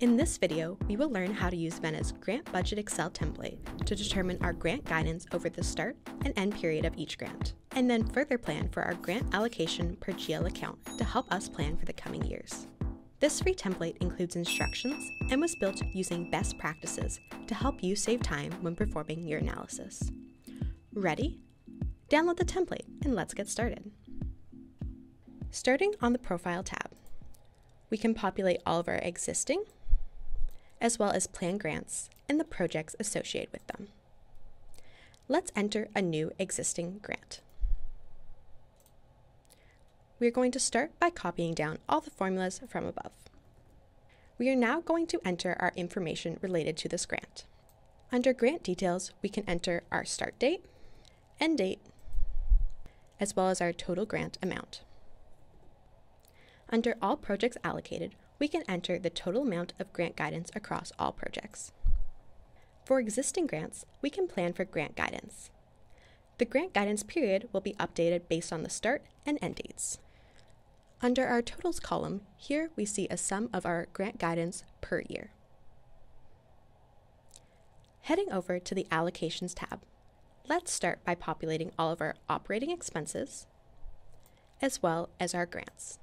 In this video, we will learn how to use Vena's Grant Budget Excel template to determine our grant guidance over the start and end period of each grant, and then further plan for our grant allocation per GL account to help us plan for the coming years. This free template includes instructions and was built using best practices to help you save time when performing your analysis. Ready? Download the template and let's get started. Starting on the Profile tab, we can populate all of our existing, as well as planned grants and the projects associated with them. Let's enter a new existing grant. We are going to start by copying down all the formulas from above. We are now going to enter our information related to this grant. Under Grant Details, we can enter our start date, end date, as well as our total grant amount. Under All Projects Allocated, we can enter the total amount of grant guidance across all projects. For existing grants, we can plan for grant guidance. The grant guidance period will be updated based on the start and end dates. Under our Totals column, here we see a sum of our grant guidance per year. Heading over to the Allocations tab, let's start by populating all of our operating expenses, as well as our grants.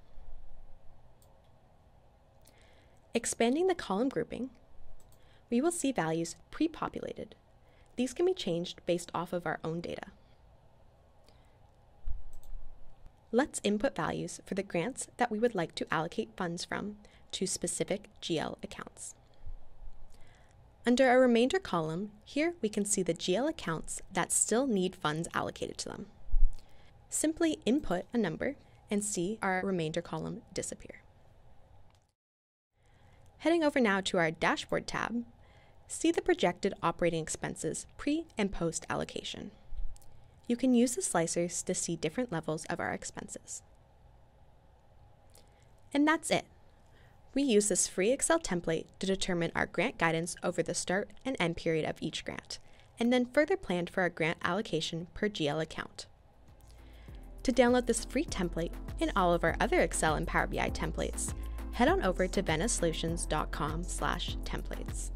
Expanding the column grouping, we will see values pre-populated. These can be changed based off of our own data. Let's input values for the grants that we would like to allocate funds from to specific GL accounts. Under our Remainder column, here we can see the GL accounts that still need funds allocated to them. Simply input a number and see our Remainder column disappear. Heading over now to our Dashboard tab, see the projected operating expenses pre and post allocation. You can use the slicers to see different levels of our expenses. And that's it. We use this free Excel template to determine our grant guidance over the start and end period of each grant, and then further plan for our grant allocation per GL account. To download this free template and all of our other Excel and Power BI templates, head on over to venasolutions.com/templates.